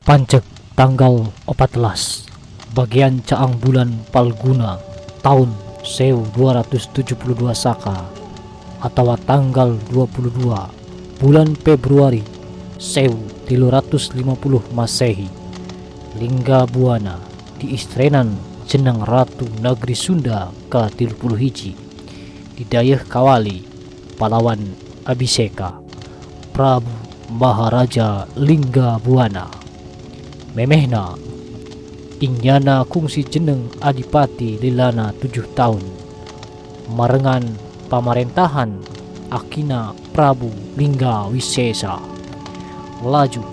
Pancek tanggal 14 bagian caang bulan Palguna tahun 1272 Saka atau tanggal 22 bulan Februari 1350 Masehi. Lingga Buana di istrenan jeneng Ratu Negeri Sunda ke-30 hiji di dayeuh Kawali pahlawan Abiseka Prabu Maharaja Lingga Buana. Memehna ingnyana kungsi jeneng Adipati Lilana 7 tahun marengan pamarentahan Akina Prabu Lingga Wisesa. Laju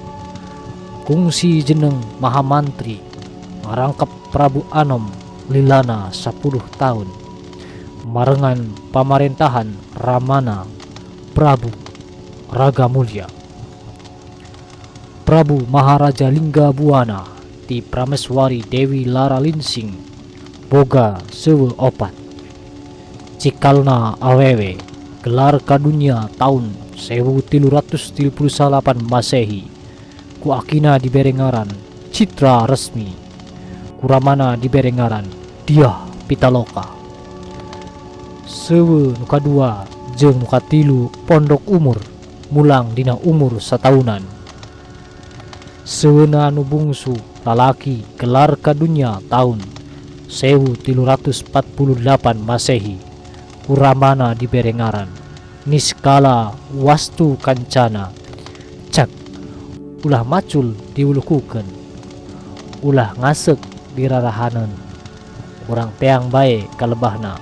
kungsi jeneng Mahamantri ngarangkep Prabu Anom Lilana 10 tahun marengan pamarentahan Ramana Prabu Ragamulya. Prabu Maharaja Lingga Buana ti Prameswari Dewi Lara Linsing boga sewe opat cikalna awewe gelar kadunya tahun 1338 Masehi ku akina diberengaran Citra Resmi kuramana diberengaran Diah Pitaloka. Sewe nuka dua jeung nuka tilu pondok umur mulang dina umur satahunan. Seuna nu bungsu lalaki gelar kadunya tahun 1348 Masehi kuramana diberengaran Niskala Wastu Kancana. Cak ulah macul diulukukeun ulah ngasek dirarahaneun urang teang bae kalebahna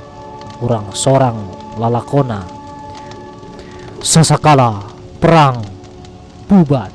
urang sorang lalakona sasakala perang bubat.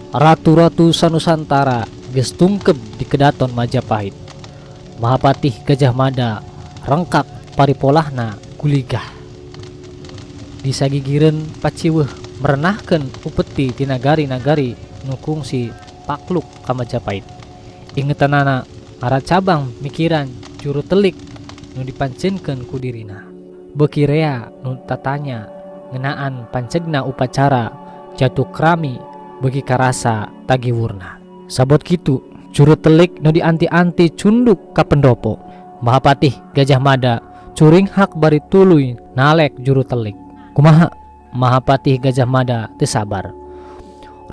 Ratu-ratu Sanusantara geus tungkeb di kedaton Majapahit. Mahapatih Gajah Mada rengkak paripolahna guligah. Disagigireun paciweuh merenahkeun upeti ti nagari-nagari nu kungsi takluk ka Majapahit. Ingetanana ara cabang mikiran juru telik nu dipancenkeun ku dirina. Beuki rea nu tatanya ngeunaan pancegna upacara jatuh krami beuki karasa tagiwurna. Sabot kitu juru telik nu dianti-anti cunduk ka pendopo. Mahapatih Gajah Mada curing hak bari tuluy nalek juru telik. Kumaha Mahapatih Gajah Mada teu sabar.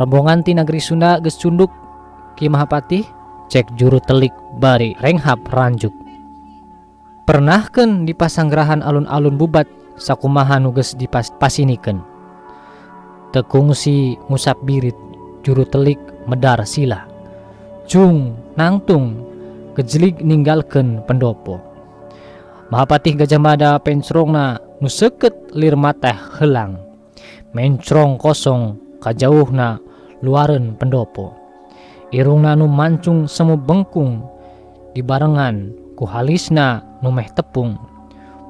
Rombongan ti negeri Sunda geus cunduk Ki Mahapatih, cek juru telik bari renghap ranjuk. Pernahkeun dipasanggrahan alun-alun bubat sakumaha nu geus dipasinikeun. Teu kungsi ngusap birit juru telik medar sila. Jung nangtung gejlig ninggalkeun pendopo. Mahapatih Gajah Mada pencrongna nu seukeut lir mata heulang. Mencrong kosong kajauhna luareun pendopo. Irungna nu mancung semu bengkung dibarengan ku halisna nu meh tepung.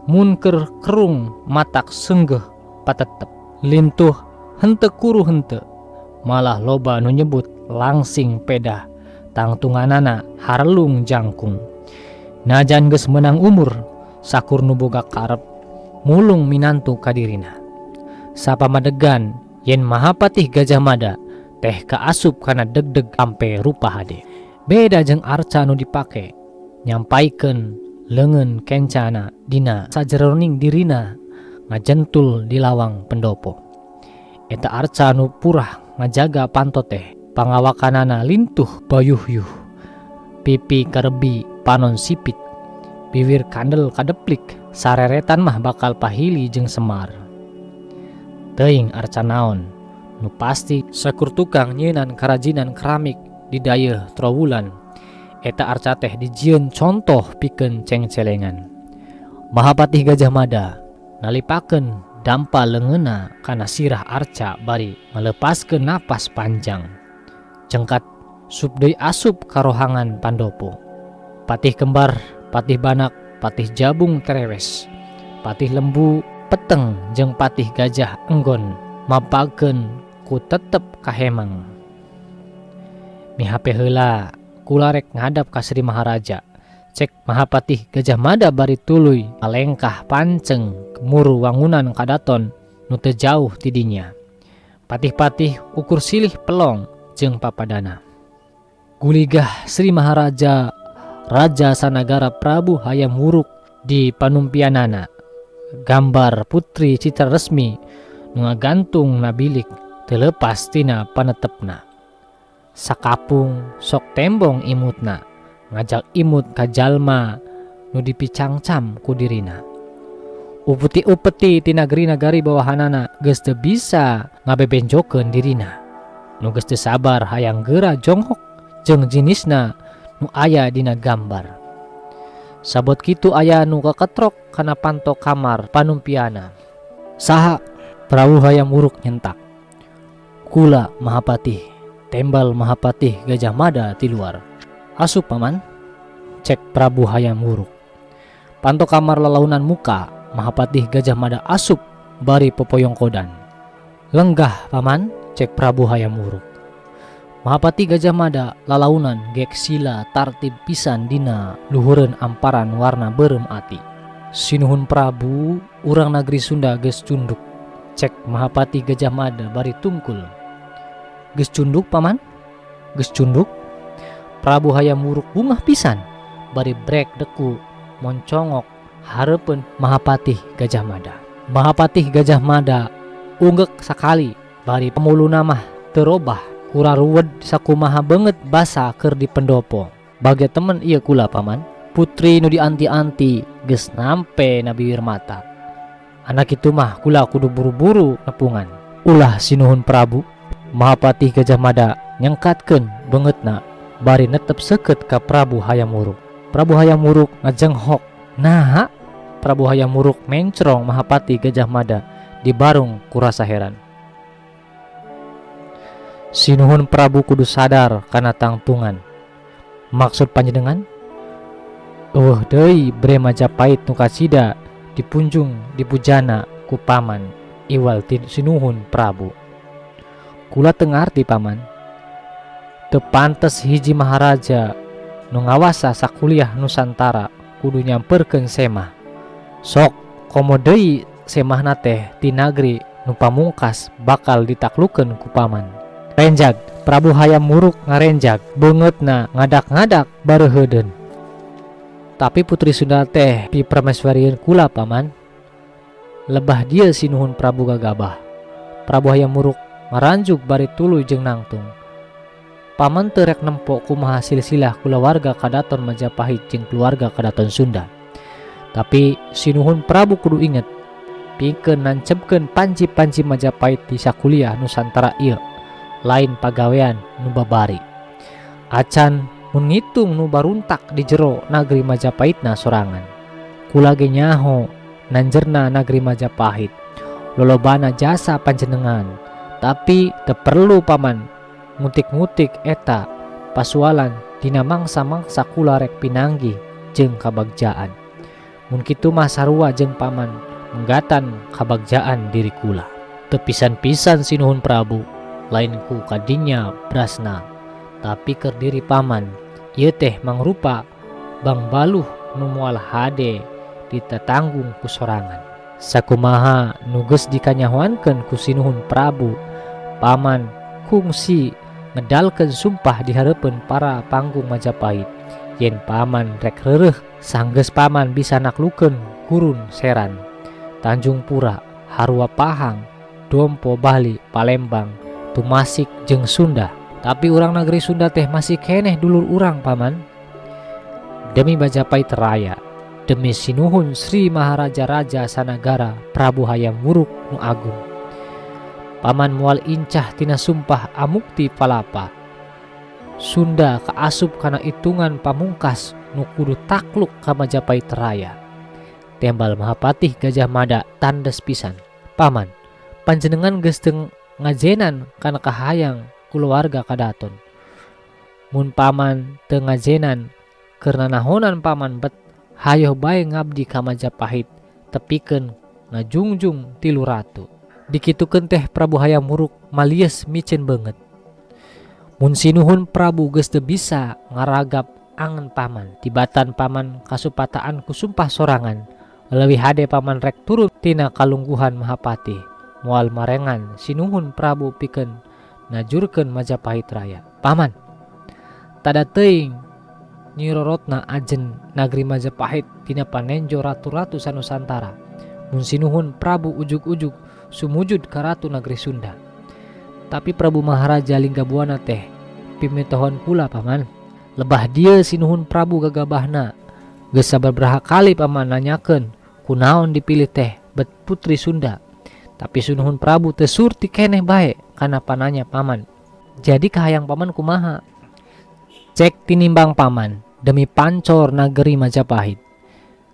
Mun keur kerung matak senggeh patetep. Lintuh henteu kuru henteu. Malah loba nu nyebut langsing pedah. Tangtunganana harlung jangkung. Najan geus menang umur sakur nu boga karep mulung minantu kadirina. Sapamadegan yen Mahapatih Gajah Mada teh kaasup kana degdeg ampe rupa hade. Beda jeung arca nu dipake nyampaikeun leungeun kencana dina sajeroning dirina ngajentul di lawang pendopo. Eta arca nu purah ngajaga panto teh pangawakanana lintuh bayuh-yuh. Pipi karebi panon sipit, bibir kandel kadeplik, sareretan mah bakal pahili jeung semar. Teuing arca naon nu pasti sakur tukang nyeunan karajinan keramik di dayeuh Trowulan. Eta arca teh dijieun contoh pikeun cengcelengan. Mahapatih Gajah Mada nalipakeun dampa leungeunna kana sirah arca bari melepaskeun napas panjang. Cengkat subdeui asup karohangan pandopo. Patih kembar, patih banak, patih jabung terewes, patih lembu peteng jeung patih gajah enggon mapakeun ku tetep kahemang. Mihape heula kula rek ngadap ka Sri Maharaja. Cek Mahapatih Gajah Mada bari tuluy alengkah panceng kemuru wangunan kadaton nu teu jauh ti dinya. Patih-patih ukur silih pelong jeung papadana. Guligah Sri Maharaja Raja Sanagara Prabu Hayam Wuruk di panumpianana. Gambar putri citra resmi nu ngagantung na bilik teu leupas tina panetepna. Sakapung sok tembong imutna ngajak imut ka jalma nu dipicangcam ku dirina. Upeti-upeti ti nagari-nagari bawahanana geus teu bisa ngabebenjokeun dirina. Nu geus teu sabar hayang geura jonghok jeung jinisna nu aya dina gambar. Sabot kitu aya nu kaketrok kana panto kamar panumpiana. Saha? Prabu Hayam Wuruk nyentak. Kula Mahapatih, tembal Mahapatih Gajah Mada ti luar. Asup paman, cek Prabu Hayam Wuruk. Panto kamar lalaunan muka Mahapatih Gajah Mada asup bari popoyongkodan. Lenggah paman, cek Prabu Hayam Wuruk. Mahapatih Gajah Mada lalaunan gek sila tartib pisan dina luhureun amparan warna beureum ati. Sinuhun Prabu, urang nagri Sunda geus cunduk. Cek Mahapatih Gajah Mada bari tungkul. Geus cunduk paman? Geus cunduk? Prabu Hayam Wuruk bungah pisan bari brek deku moncongok hareupeun Mahapatih Gajah Mada. Mahapatih Gajah Mada unggek sakali bari pamuluna mah teu robah. Kura ruwed sakumaha banget basa keur di pendopo. Baga temen ieu kula paman. Putri nu dianti-anti geus nampe na bibir mata. Anak itu mah kula kudu buru-buru nepungan. Ulah sinuhun Prabu. Mahapatih Gajah Mada nyengkatkeun beungeutna bari netep seukeut ka Prabu Hayam Wuruk. Prabu Hayam Wuruk ngajenghok. Naha? Prabu Hayam Wuruk mencrong Mahapatih Gajah Mada di barung ku rasa heran. Sinuhun Prabu kudu sadar kana tangtungan. Maksud panjenengan? Deui bre Majapahit nu kasida dipunjung dipujana ku paman iwal sinuhun Prabu. Kula teu ngarti paman. Teu pantes hiji maharaja nu ngawasa sakuliah Nusantara kudu nyamperkeun semah. Sok komo deui semahna teh ti nagri nu pamungkas bakal ditaklukeun ku paman. Renjag Prabu Hayam Wuruk ngarenjag beungeutna ngadak-ngadak bareuheuden. Tapi putri Sunda teh pipermeswarieun kula paman. Lebah dia sinuhun Prabu gagabah. Prabu Hayam Wuruk ngaranjuk bari tuluy jeung nangtung. Paman teu rek nempo kumaha silsilah kulawarga kadaton Majapahit jeung keluarga kadaton Sunda. Tapi sinuhun Prabu kudu inget pikeun nancepkeun panci-panci Majapahit di sakuliah Nusantara ieu lain pagawean nu babari. Acan mun ngitung nu baruntak di jero nagri Majapahitna sorangan. Kula ge nyaho nanjerna nagri Majapahit lolobana jasa panjenengan, tapi teu perlu paman ngutik-ngutik eta pasualan dina mangsa-mangsa kula rek pinanggi jeung kabagjaan. Mun kitu mah sarua jeung paman menggatan kabagjaan diri kula. Teu pisan-pisan sinuhun Prabu lain ku kadinya brasna, tapi keur diri paman ieu teh mangrupa bang baluh nu moal hade ditatanggung ku sorangan. Sakumaha nu geus dikanyahoankeun ku sinuhun Prabu, paman kungsi ngedalkeun sumpah di hareupeun para panggung Majapahit yen paman rek reureuh sanggeus paman bisa naklukeun Gurun Seran, Tanjung Pura, Harua Pahang, Dompo Bali, Palembang, Tumasik jeung Sunda. Tapi urang negeri Sunda teh masih keneh dulur urang paman. Demi Majapahit Raya, demi sinuhun Sri Maharaja Raja Sanagara Prabu Hayam Wuruk nu agung, paman moal incah tina sumpah amukti palapa. Sunda kaasup kana itungan pamungkas nu kudu takluk ka Majapahit Raya. Tembal Mahapatih Gajah Mada tandes pisan. Paman, panjenengan geus teu ngajenan kana kahayang kulawarga kadaton. Mun paman teu ngajenan keur nanahonan paman bet hayo bae ngabdi ka Majapahit tepikeun ngajungjung tilu ratu. Dikitukeun teh Prabu Hayam Wuruk malies micen beungeut. Mun sinuhun Prabu geus teu bisa ngaragap angen paman, tibatan paman kasupataan ku sumpah sorangan, leuwih hade paman rek turun tina kalungguhan Mahapatih moal marengan sinuhun Prabu pikeun najurkeun Majapahit Raya. Paman, tada teuing nyirorotna ajen nagri Majapahit tina panenjo ratu-ratu sanusantara. Mun sinuhun Prabu ujug-ujug sumujud ka ratu nagri Sunda. Tapi Prabu Maharaja Linggabuana teh pimetohon kula paman. Lebah dia sinuhun Prabu gagabahna geus sabaraha kali paman nanyakeun kunaon dipilih teh bet putri Sunda. Tapi sinuhun Prabu teu surti keneh bae kana pananya paman. Jadi kahayang paman kumaha? Cek tinimbang paman demi pancor nageri Majapahit.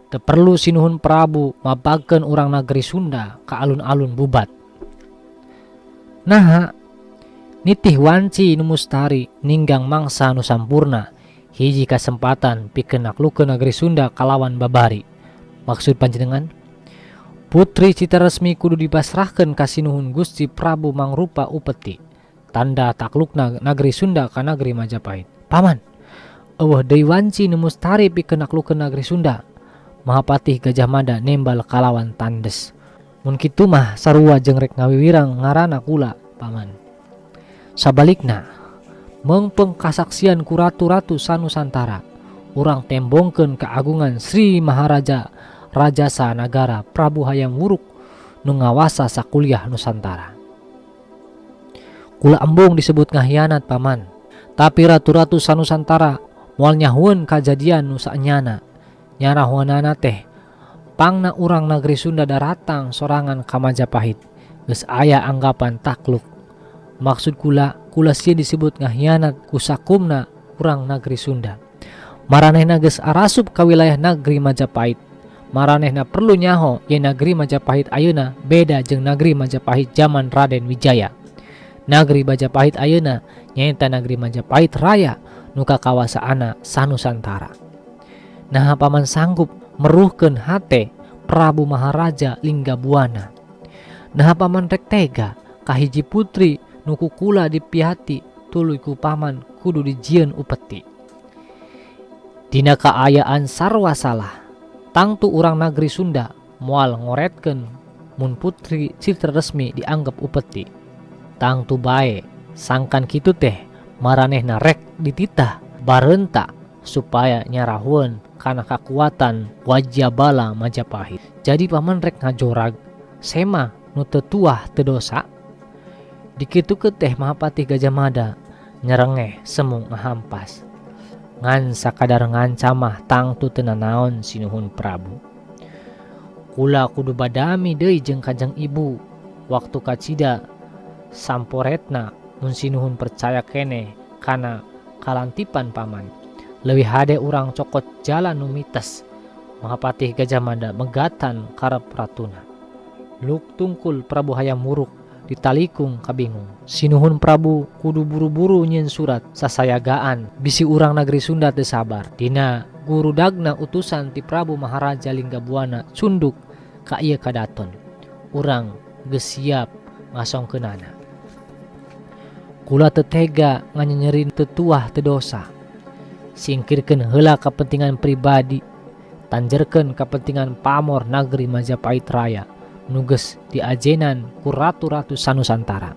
Teu perlu sinuhun Prabu mabagkeun urang nageri Sunda ka alun-alun bubat. Nah, nitih wanci nu mustari ninggang mangsa nu sampurna hiji kasempatan pikeun naklukeun nageri Sunda kalawan babari. Maksud panjenengan? Putri Citaresmi kudu dipasrahkeun ka sinuhun Gusti Prabu mangrupa upeti tanda taklukna nageri Sunda ka nageri Majapahit. Paman, eueuh deui wanci nu mustari pikeun naklukeun nageri Sunda. Mahapatih Gajah Mada nembal kalawan tandes. Mun kitu mah sarua jeung rek ngawiwirang ngaranna kula, paman. Sabalikna, mengpeng kasaksian ku ratu-ratu sanusantara, urang tembongkeun keagungan Sri Maharaja Rajasa Nagara Prabu Hayam Wuruk nu ngawasa sakuliah Nusantara. Kula embung disebut ngahianat paman, tapi ratu-ratu sanusantara moal nyahueun kajadian nu saenyana. Nyarahoanana teh pangna urang nageri Sunda daratang sorangan ka Majapahit geus aya anggapan takluk. Maksud kula sieun disebut ngahianat ku sakumna urang nageri Sunda. Maranehna geus arasup ka wilayah nageri Majapahit. Maranehna perlu nyaho yen nageri Majapahit ayeuna beda jeung nageri Majapahit zaman Raden Wijaya. Nagri Majapahit ayeuna nyaeta Nagri Majapahit Raya nuka kawasaana sanusantara. Nah paman sanggup meruhkeun hate Prabu Maharaja Linggabuana. Nah paman rek tega kahiji putri nuku kula dipihati tuluy ku paman kudu dijieun upeti. Dina kaayaan sarwa salah tangtu urang Nagri Sunda moal ngoretkeun mun putri citra resmi dianggap upeti. Tangtu bae sangkan kitu teh maranehna rek dititah barenta supaya nyarahuan kana kakuatan Wajabala Majapahit. Jadi paman rek ngajorag sema nu teu tuah teu dosa. Dikitu ke teh Mahapati Gajah Mada nyerengeh semung ngahampas. Ngan sakadar ngancamah tangtu teu nanaon sinuhun Prabu. Kula kudu badami deui jeung Kanjeng Ibu waktu kacida samporetna mun sinuhun percaya kene kana kalantipan paman. Leuwih hade urang cokot jalan nu mites. Mahapati Gajah Mada megatan karep ratuna. Luk tungkul Prabu Hayam Wuruk ditalikung kabingung. Sinuhun Prabu kudu buru-buru nyieun surat sasayagaan bisi urang Nagri Sunda teu sabar. Dina gurudagna utusan ti Prabu Maharaja Linggabuana cunduk ka ieu kadaton. Urang geus siap ngasongkeunana. Kula teu tega nganyeri teu tuah teu dosa. Singkirkeun heula kepentingan pribadi, tanjerkeun kepentingan pamor Nagri Majapahit Raya nu geus diajenan ku ratu-ratu sanusantara.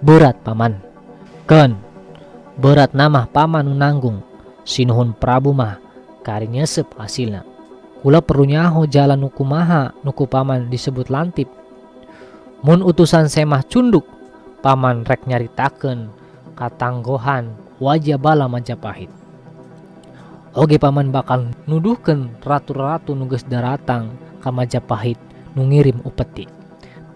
Berat paman. Keun berat namah paman nu nanggung. Sinuhun Prabu mah kari nyesep hasilna. Kula perlu nyaho jalan nu kumaha nu ku paman disebut lantip. Mun utusan semah cunduk, paman rek nyaritakeun katanggohan Wajabala Majapahit. Oge paman bakal nuduhkeun ratu-ratu nu geus daratang ka Majapahit nu ngirim upeti.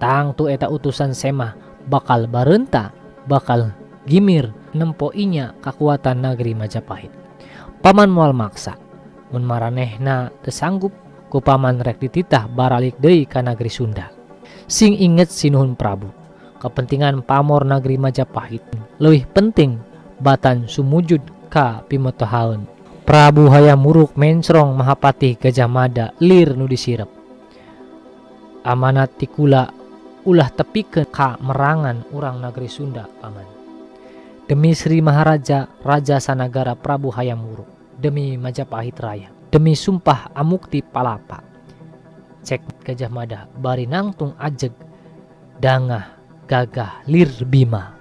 Tangtu eta utusan semah bakal barenta, bakal gimir nempo inya kakuatan Nagri Majapahit. Paman moal maksa. Mun maranehna teu sanggup, ku paman rek dititah baralik deui ka Nagri Sunda. Sing inget sinuhun Prabu, kepentingan pamor Nagri Majapahit leuwih penting batan sumujud ka pimotohaeun. Prabu Hayam Wuruk mencrong Mahapati Gajah Mada lir nu disirep. Amanat ti kula ulah tepikeun ka merangan urang Nagri Sunda paman. Demi Sri Maharaja Raja Sanagara Prabu Hayam Wuruk, demi Majapahit Raya, demi sumpah Amukti Palapa. Cek Gajah Mada bari nangtung ajeg dangah gagah lir bima.